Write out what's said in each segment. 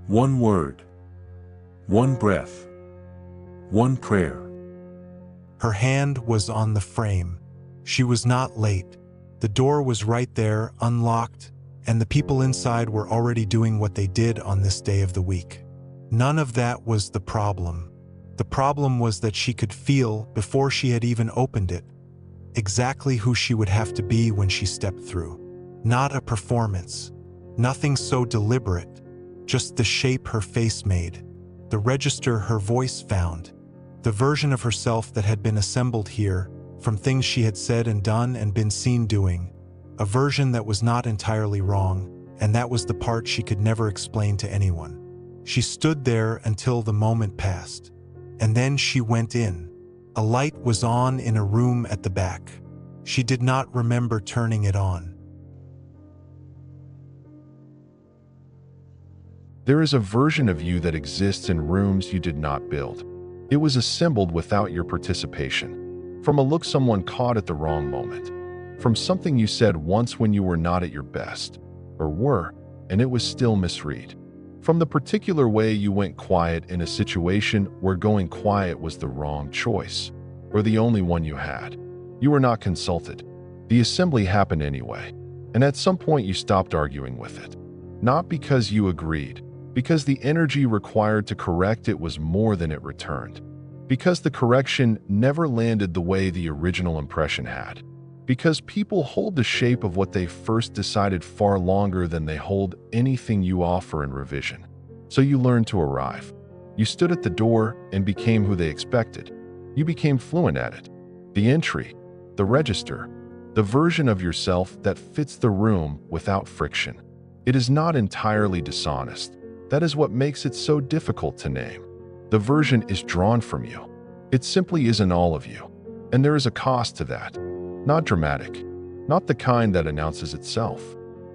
One word, one breath, one prayer. Her hand was on the frame. She was not late. The door was right there, unlocked, and the people inside were already doing what they did on this day of the week. None of that was the problem. The problem was that she could feel, before she had even opened it, exactly who she would have to be when she stepped through. Not a performance. Nothing so deliberate. Just the shape her face made. The register her voice found. The version of herself that had been assembled here, from things she had said and done and been seen doing. A version that was not entirely wrong, and that was the part she could never explain to anyone. She stood there until the moment passed. And then she went in. A light was on in a room at the back. She did not remember turning it on. There is a version of you that exists in rooms you did not build. It was assembled without your participation. From a look someone caught at the wrong moment. From something you said once when you were not at your best, or were, and it was still misread. From the particular way you went quiet in a situation where going quiet was the wrong choice, or the only one you had. You were not consulted. The assembly happened anyway, and at some point you stopped arguing with it. Not because you agreed, because the energy required to correct it was more than it returned. Because the correction never landed the way the original impression had. Because people hold the shape of what they first decided far longer than they hold anything you offer in revision. So you learned to arrive. You stood at the door and became who they expected. You became fluent at it. The entry, the register, the version of yourself that fits the room without friction. It is not entirely dishonest. That is what makes it so difficult to name. The version is drawn from you. It simply isn't all of you. And there is a cost to that. Not dramatic. Not the kind that announces itself.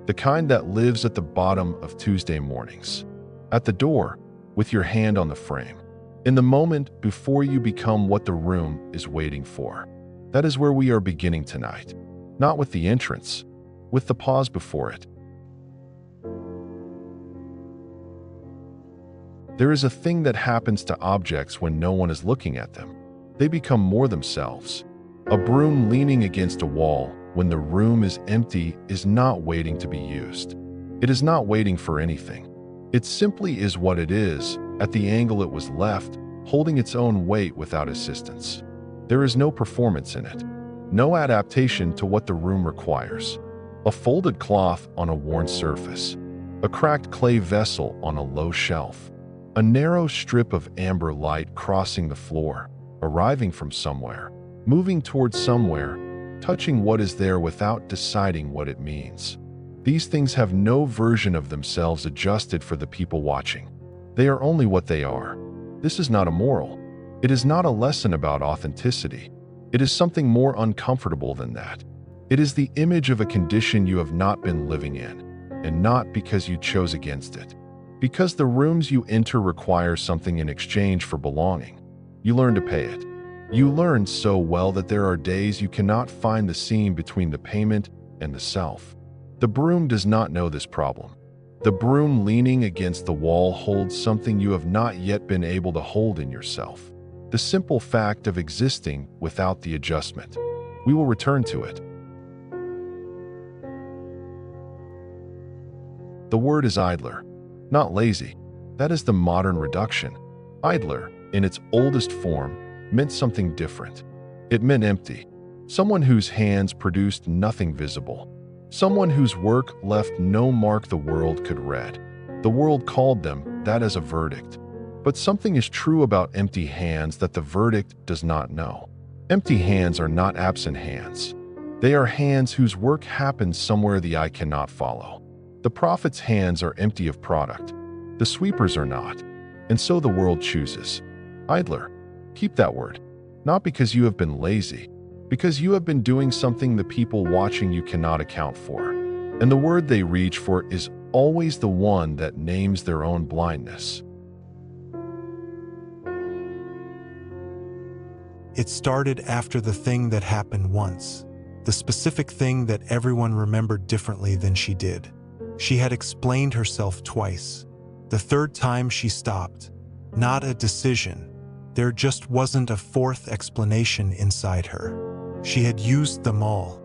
The kind that lives at the bottom of Tuesday mornings. At the door, with your hand on the frame. In the moment before you become what the room is waiting for. That is where we are beginning tonight. Not with the entrance, with the pause before it. There is a thing that happens to objects when no one is looking at them. They become more themselves. A broom leaning against a wall when the room is empty is not waiting to be used. It is not waiting for anything. It simply is what it is, at the angle it was left, holding its own weight without assistance. There is no performance in it. No adaptation to what the room requires. A folded cloth on a worn surface. A cracked clay vessel on a low shelf. A narrow strip of amber light crossing the floor, arriving from somewhere, moving towards somewhere, touching what is there without deciding what it means. These things have no version of themselves adjusted for the people watching. They are only what they are. This is not a moral. It is not a lesson about authenticity. It is something more uncomfortable than that. It is the image of a condition you have not been living in, and not because you chose against it. Because the rooms you enter require something in exchange for belonging. You learn to pay it. You learn so well that there are days you cannot find the seam between the payment and the self. The broom does not know this problem. The broom leaning against the wall holds something you have not yet been able to hold in yourself. The simple fact of existing without the adjustment. We will return to it. The word is idler, not lazy. That is the modern reduction. Idler, in its oldest form, meant something different. It meant empty. Someone whose hands produced nothing visible. Someone whose work left no mark the world could read. The world called them that as a verdict. But something is true about empty hands that the verdict does not know. Empty hands are not absent hands. They are hands whose work happens somewhere the eye cannot follow. The prophet's hands are empty of product. The sweeper's are not. And so the world chooses. Idler. Keep that word. Not because you have been lazy, because you have been doing something the people watching you cannot account for. And the word they reach for is always the one that names their own blindness. It started after the thing that happened once, the specific thing that everyone remembered differently than she did. She had explained herself twice. The third time she stopped. Not a decision. There just wasn't a fourth explanation inside her. She had used them all.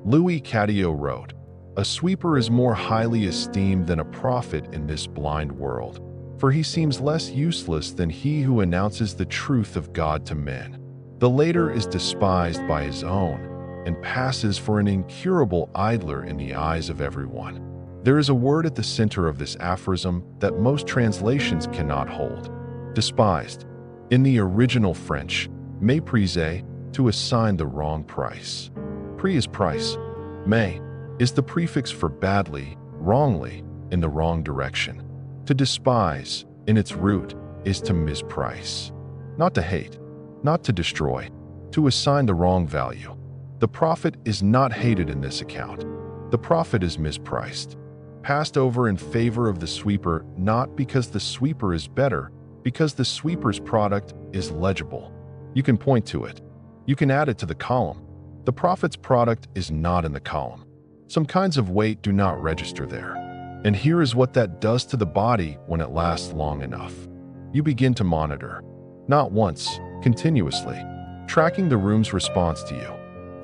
Louis Cadio wrote, "A sweeper is more highly esteemed than a prophet in this blind world, for he seems less useless than he who announces the truth of God to men. The later is despised by his own, and passes for an incurable idler in the eyes of everyone." There is a word at the center of this aphorism that most translations cannot hold. Despised. In the original French, méprisé, to assign the wrong price. Prix is price. Mais is the prefix for badly, wrongly, in the wrong direction. To despise, in its root, is to misprice. Not to hate, not to destroy, to assign the wrong value. The prophet is not hated in this account. The prophet is mispriced, passed over in favor of the sweeper, not because the sweeper is better, because the sweeper's product is legible. You can point to it. You can add it to the column. The prophet's product is not in the column. Some kinds of weight do not register there. And here is what that does to the body when it lasts long enough. You begin to monitor. Not once, continuously. Tracking the room's response to you.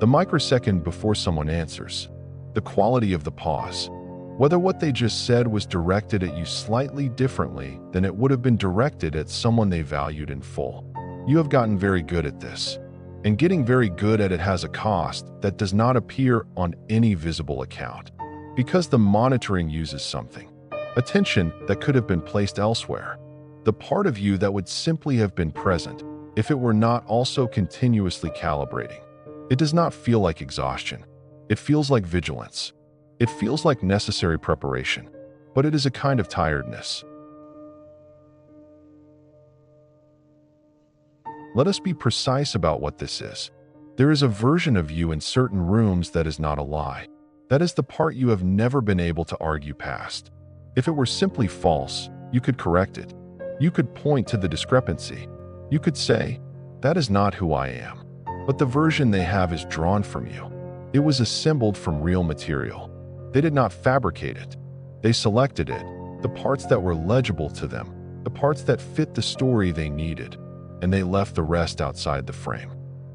The microsecond before someone answers. The quality of the pause. Whether what they just said was directed at you slightly differently than it would have been directed at someone they valued in full. You have gotten very good at this. And getting very good at it has a cost that does not appear on any visible account. Because the monitoring uses something. Attention that could have been placed elsewhere. The part of you that would simply have been present if it were not also continuously calibrating. It does not feel like exhaustion. It feels like vigilance. It feels like necessary preparation. But it is a kind of tiredness. Let us be precise about what this is. There is a version of you in certain rooms that is not a lie. That is the part you have never been able to argue past. If it were simply false, you could correct it. You could point to the discrepancy. You could say, "That is not who I am." But the version they have is drawn from you. It was assembled from real material. They did not fabricate it. They selected it, the parts that were legible to them, the parts that fit the story they needed, and they left the rest outside the frame.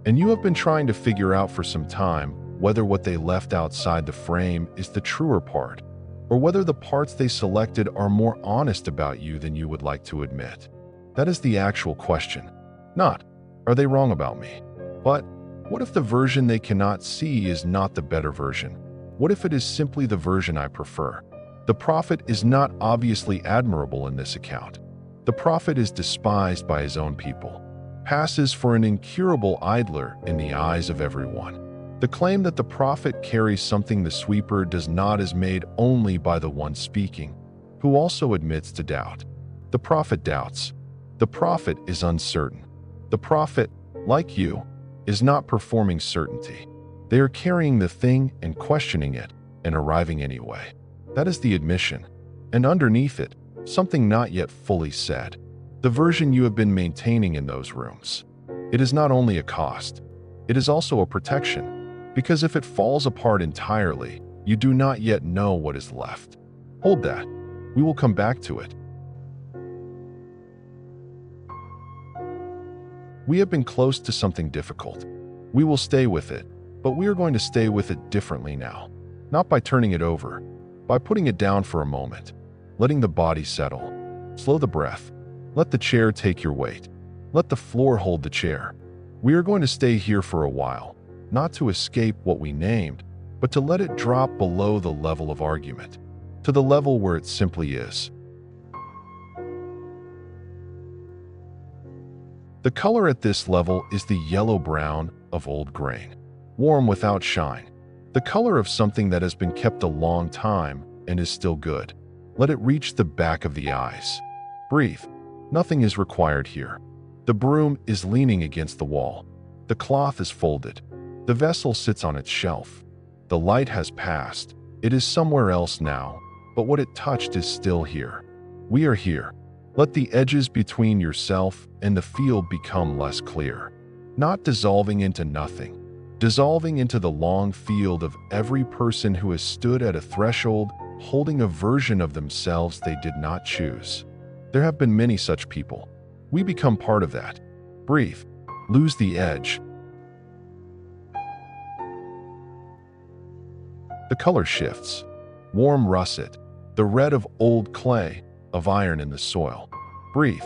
And you have been trying to figure out for some time whether what they left outside the frame is the truer part, or whether the parts they selected are more honest about you than you would like to admit. That is the actual question. Not, are they wrong about me? But, what if the version they cannot see is not the better version? What if it is simply the version I prefer? The prophet is not obviously admirable in this account. The prophet is despised by his own people, passes for an incurable idler in the eyes of everyone. The claim that the prophet carries something the sweeper does not is made only by the one speaking, who also admits to doubt. The prophet doubts. The prophet is uncertain. The prophet, like you, is not performing certainty. They are carrying the thing and questioning it and arriving anyway. That is the admission. And underneath it, something not yet fully said. The version you have been maintaining in those rooms. It is not only a cost, it is also a protection, because if it falls apart entirely, you do not yet know what is left. Hold that. We will come back to it. We have been close to something difficult. We will stay with it, but we are going to stay with it differently now. Not by turning it over, by putting it down for a moment, letting the body settle. Slow the breath. Let the chair take your weight. Let the floor hold the chair. We are going to stay here for a while, not to escape what we named, but to let it drop below the level of argument, to the level where it simply is. The color at this level is the yellow-brown of old grain, warm without shine, the color of something that has been kept a long time and is still good. Let it reach the back of the eyes. Breathe. Nothing is required here. The broom is leaning against the wall. The cloth is folded. The vessel sits on its shelf. The light has passed. It is somewhere else now, but what it touched is still here. We are here. Let the edges between yourself and the field become less clear, not dissolving into nothing, dissolving into the long field of every person who has stood at a threshold holding a version of themselves they did not choose. There have been many such people. We become part of that. Breathe. Lose the edge. The color shifts. Warm russet, the red of old clay, of iron in the soil. Breathe.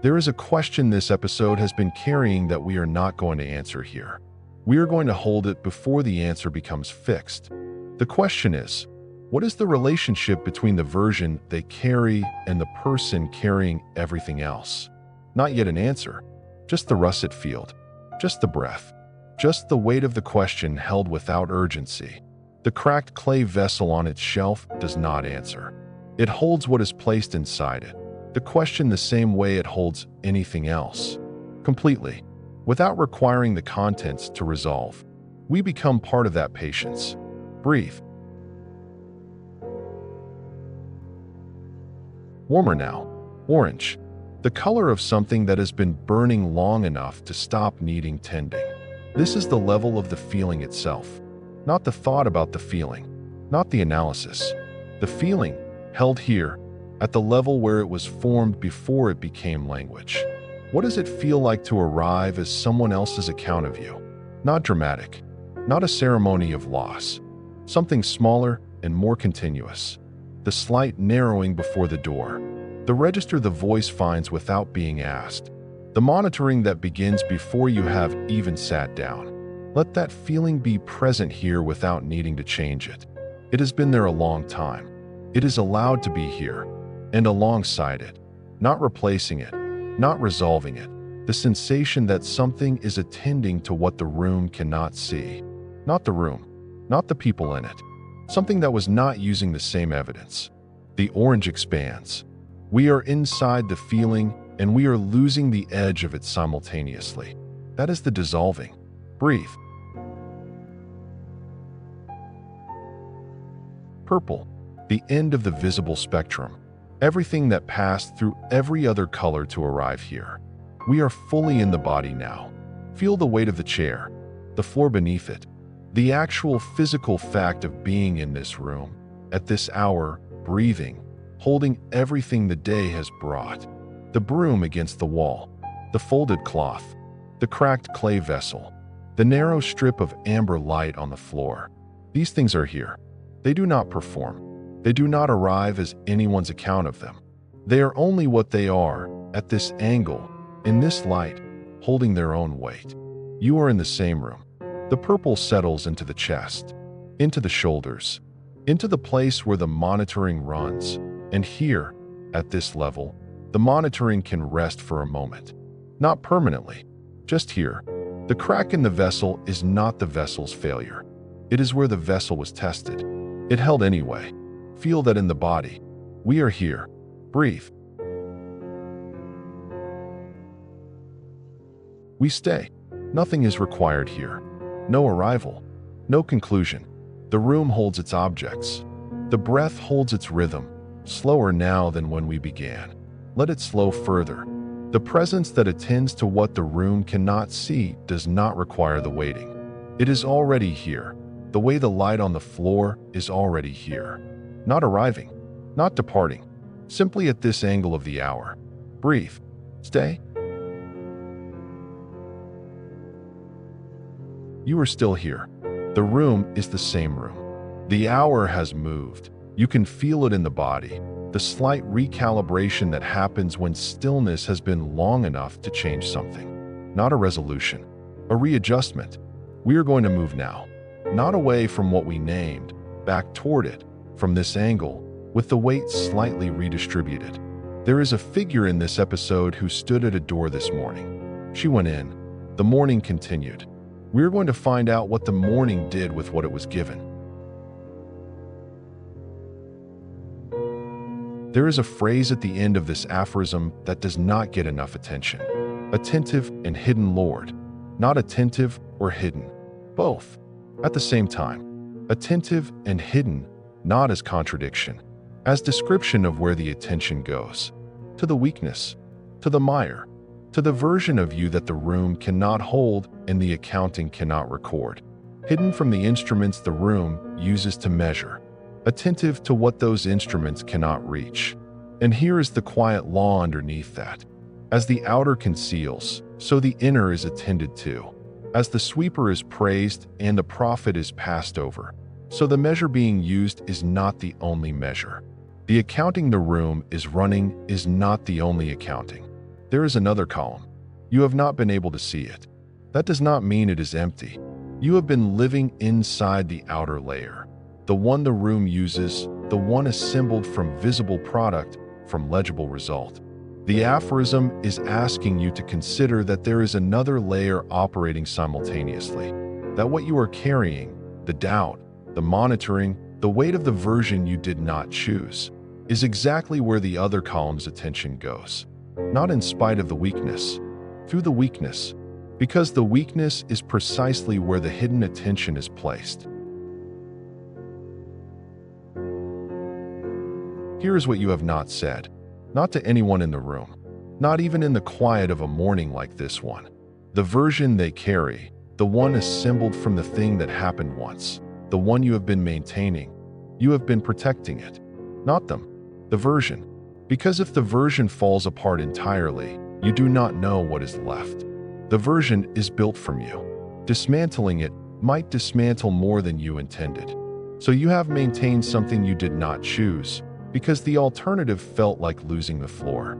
There is a question this episode has been carrying that we are not going to answer here. We are going to hold it before the answer becomes fixed. The question is, what is the relationship between the version they carry and the person carrying everything else? Not yet an answer, just the russet field, just the breath, just the weight of the question held without urgency. The cracked clay vessel on its shelf does not answer. It holds what is placed inside it, the question the same way it holds anything else, completely, without requiring the contents to resolve. We become part of that patience. Breathe. Warmer now. Orange. The color of something that has been burning long enough to stop needing tending. This is the level of the feeling itself, not the thought about the feeling, not the analysis. The feeling, held here, at the level where it was formed before it became language. What does it feel like to arrive as someone else's account of you? Not dramatic, not a ceremony of loss. Something smaller and more continuous. The slight narrowing before the door. The register the voice finds without being asked. The monitoring that begins before you have even sat down. Let that feeling be present here without needing to change it. It has been there a long time. It is allowed to be here, and alongside it, not replacing it, not resolving it. The sensation that something is attending to what the room cannot see. Not the room, not the people in it. Something that was not using the same evidence. The orange expands. We are inside the feeling, and we are losing the edge of it simultaneously. That is the dissolving. Breathe. Purple, the end of the visible spectrum. Everything that passed through every other color to arrive here. We are fully in the body now. Feel the weight of the chair, the floor beneath it, the actual physical fact of being in this room, at this hour, breathing, holding everything the day has brought. The broom against the wall, the folded cloth, the cracked clay vessel, the narrow strip of amber light on the floor. These things are here. They do not perform. They do not arrive as anyone's account of them. They are only what they are, at this angle, in this light, holding their own weight. You are in the same room. The purple settles into the chest, into the shoulders, into the place where the monitoring runs. And here, at this level, the monitoring can rest for a moment. Not permanently, just here. The crack in the vessel is not the vessel's failure. It is where the vessel was tested. It held anyway. Feel that in the body. We are here. Breathe. We stay. Nothing is required here. No arrival. No conclusion. The room holds its objects. The breath holds its rhythm, slower now than when we began. Let it slow further. The presence that attends to what the room cannot see does not require the waiting. It is already here. The way the light on the floor is already here. Not arriving, not departing, simply at this angle of the hour. Breathe. Stay. You are still here. The room is the same room. The hour has moved. You can feel it in the body, the slight recalibration that happens when stillness has been long enough to change something. Not a resolution, a readjustment. We are going to move now, not away from what we named, back toward it, from this angle, with the weight slightly redistributed. There is a figure in this episode who stood at a door this morning. She went in. The morning continued. We're going to find out what the morning did with what it was given. There is a phrase at the end of this aphorism that does not get enough attention. Attentive and hidden Lord. Not attentive or hidden. Both. At the same time. Attentive and hidden, not as contradiction. As description of where the attention goes. To the weakness. To the mire. To the version of you that the room cannot hold and the accounting cannot record. hidden from the instruments the room uses to measure, attentive to what those instruments cannot reach. And here is the quiet law underneath that. As the outer conceals, so the inner is attended to. As the sweeper is praised and the prophet is passed over, so the measure being used is not the only measure. The accounting the room is running is not the only accounting. There is another column. You have not been able to see it. That does not mean it is empty. You have been living inside the outer layer, the one the room uses, the one assembled from visible product, from legible result. The aphorism is asking you to consider that there is another layer operating simultaneously, that what you are carrying, the doubt, the monitoring, the weight of the version you did not choose, is exactly where the other column's attention goes. Not in spite of the weakness, through the weakness, because the weakness is precisely where the hidden attention is placed. Here is what you have not said, not to anyone in the room, not even in the quiet of a morning like this one. The version they carry, the one assembled from the thing that happened once, the one you have been maintaining, you have been protecting it, not them, the version. Because if the version falls apart entirely, you do not know what is left. The version is built from you. Dismantling it might dismantle more than you intended. So you have maintained something you did not choose, because the alternative felt like losing the floor.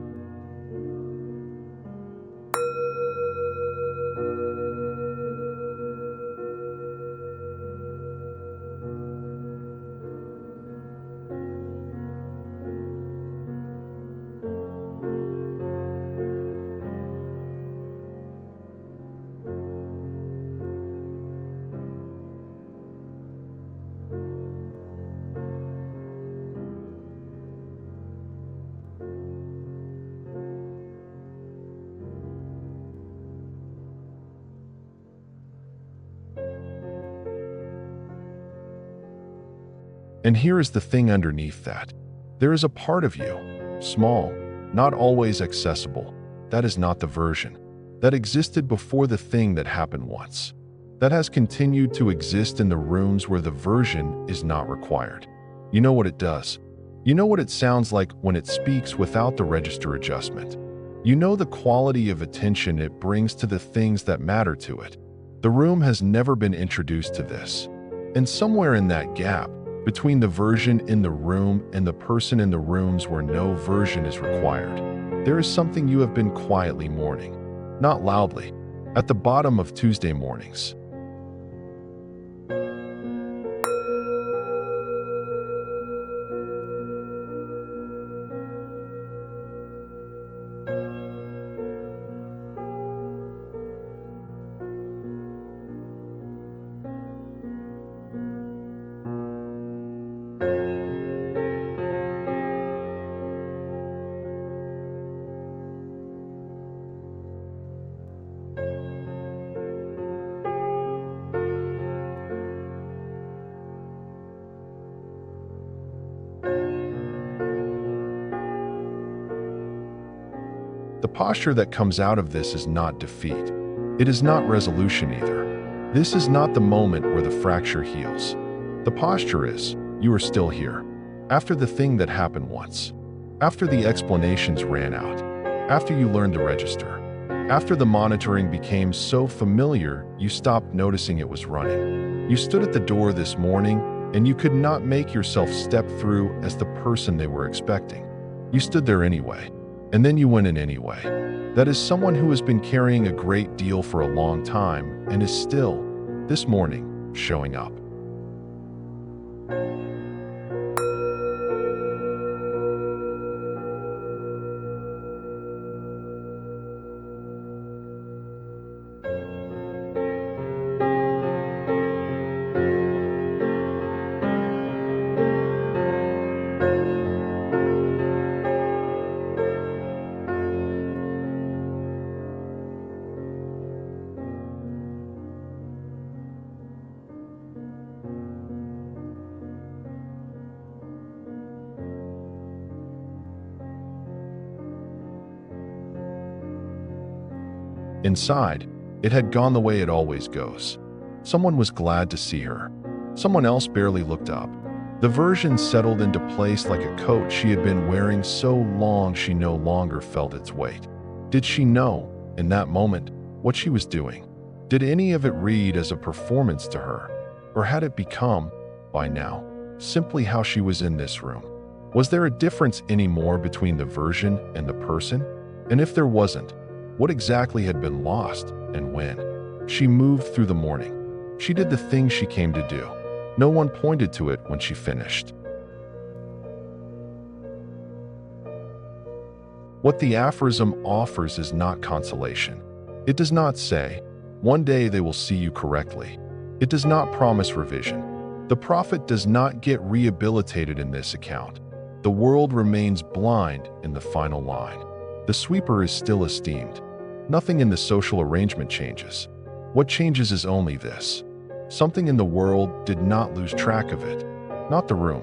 And here is the thing underneath that. There is a part of you, small, not always accessible, that is not the version, that existed before the thing that happened once, that has continued to exist in the rooms where the version is not required. You know what it does. You know what it sounds like when it speaks without the register adjustment. You know the quality of attention it brings to the things that matter to it. The room has never been introduced to this. And somewhere in that gap, between the version in the room and the person in the rooms where no version is required, there is something you have been quietly mourning, not loudly, at the bottom of Tuesday mornings. The posture that comes out of this is not defeat. It is not resolution either. This is not the moment where the fracture heals. The posture is, you are still here. After the thing that happened once. After the explanations ran out. After you learned the register. After the monitoring became so familiar, you stopped noticing it was running. You stood at the door this morning, and you could not make yourself step through as the person they were expecting. You stood there anyway. And then you went in anyway. That is someone who has been carrying a great deal for a long time and is still, this morning, showing up. Inside, it had gone the way it always goes. Someone was glad to see her. Someone else barely looked up. The version settled into place like a coat she had been wearing so long she no longer felt its weight. Did she know, in that moment, what she was doing? Did any of it read as a performance to her? Or had it become, by now, simply how she was in this room? Was there a difference anymore between the version and the person? And if there wasn't, what exactly had been lost and when? She moved through the morning. She did the thing she came to do. No one pointed to it when she finished. What the aphorism offers is not consolation. It does not say, one day they will see you correctly. It does not promise revision. The prophet does not get rehabilitated in this account. The world remains blind in the final line. The sweeper is still esteemed. Nothing in the social arrangement changes. What changes is only this. Something in the world did not lose track of it. Not the room,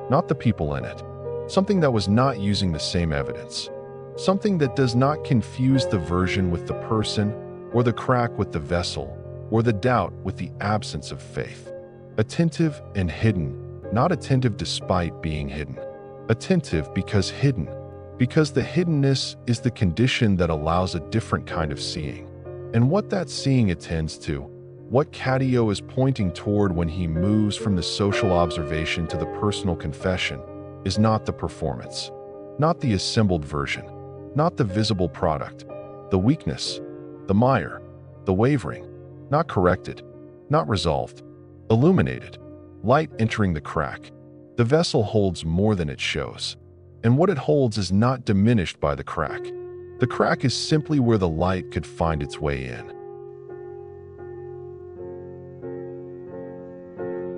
not the people in it. Something that was not using the same evidence. Something that does not confuse the version with the person, or the crack with the vessel, or the doubt with the absence of faith. Attentive and hidden, not attentive despite being hidden. Attentive because hidden, because the hiddenness is the condition that allows a different kind of seeing. And what that seeing attends to, what Cadio is pointing toward when he moves from the social observation to the personal confession, is not the performance, not the assembled version, not the visible product, the weakness, the mire, the wavering, not corrected, not resolved, illuminated, light entering the crack. The vessel holds more than it shows, and what it holds is not diminished by the crack. The crack is simply where the light could find its way in.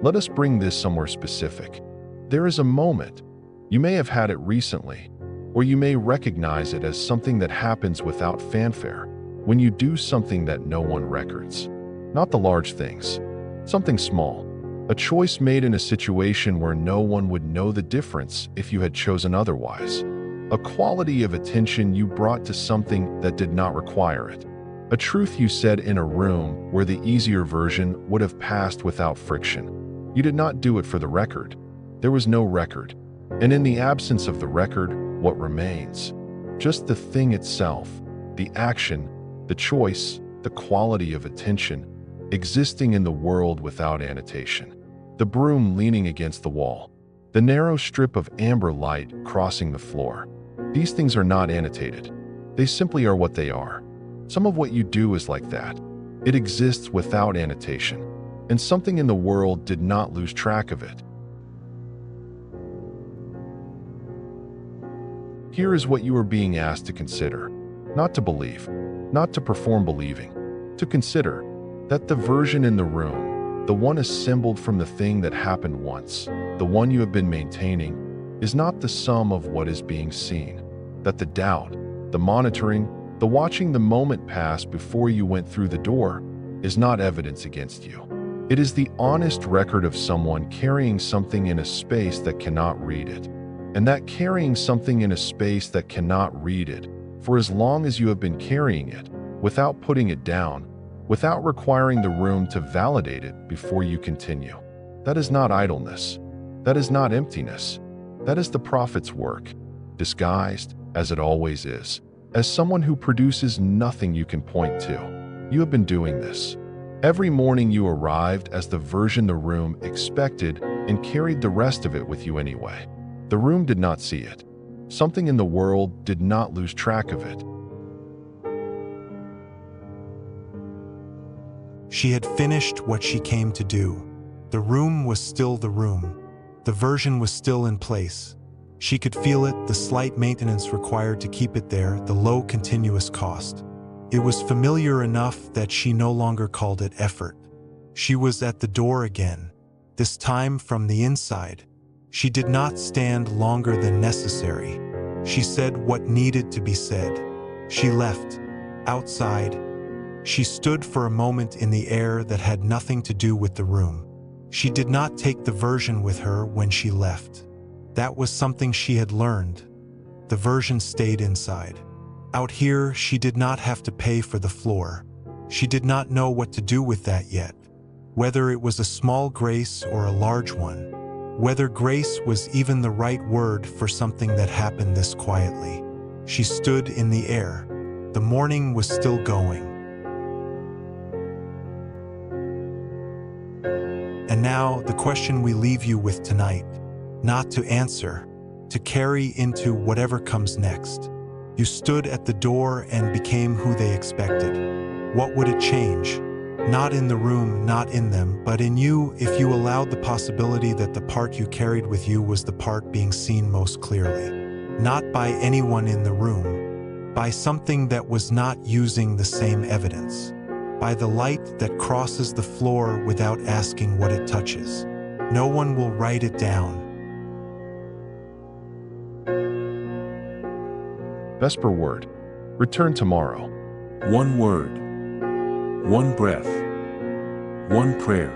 Let us bring this somewhere specific. There is a moment, you may have had it recently, or you may recognize it as something that happens without fanfare, when you do something that no one records. Not the large things, something small, a choice made in a situation where no one would know the difference if you had chosen otherwise. A quality of attention you brought to something that did not require it. A truth you said in a room where the easier version would have passed without friction. You did not do it for the record. There was no record. And in the absence of the record, what remains? Just the thing itself, the action, the choice, the quality of attention, existing in the world without annotation. The broom leaning against the wall. The narrow strip of amber light crossing the floor. These things are not annotated. They simply are what they are. Some of what you do is like that. It exists without annotation, and something in the world did not lose track of it. Here is what you are being asked to consider. Not to believe, not to perform believing. To consider that the version in the room, the one assembled from the thing that happened once, the one you have been maintaining, is not the sum of what is being seen. That the doubt, the monitoring, the watching the moment pass before you went through the door is not evidence against you. It is the honest record of someone carrying something in a space that cannot read it. And that carrying something in a space that cannot read it, for as long as you have been carrying it, without putting it down, without requiring the room to validate it before you continue. That is not idleness. That is not emptiness. That is the prophet's work, disguised, as it always is, as someone who produces nothing you can point to. You have been doing this. Every morning you arrived as the version the room expected and carried the rest of it with you anyway. The room did not see it. Something in the world did not lose track of it. She had finished what she came to do. The room was still the room. The version was still in place. She could feel it, the slight maintenance required to keep it there, the low continuous cost. It was familiar enough that she no longer called it effort. She was at the door again, this time from the inside. She did not stand longer than necessary. She said what needed to be said. She left. Outside. She stood for a moment in the air that had nothing to do with the room. She did not take the version with her when she left. That was something she had learned. The version stayed inside. Out here, she did not have to pay for the floor. She did not know what to do with that yet. whether it was a small grace or a large one, whether grace was even the right word for something that happened this quietly. She stood in the air. The morning was still going. And now, the question we leave you with tonight, not to answer, to carry into whatever comes next. You stood at the door and became who they expected. What would it change? Not in the room, not in them, but in you, if you allowed the possibility that the part you carried with you was the part being seen most clearly. Not by anyone in the room, by something that was not using the same evidence, by the light that crosses the floor without asking what it touches. No one will write it down. Vesper word. Return tomorrow. One word. One breath. One prayer.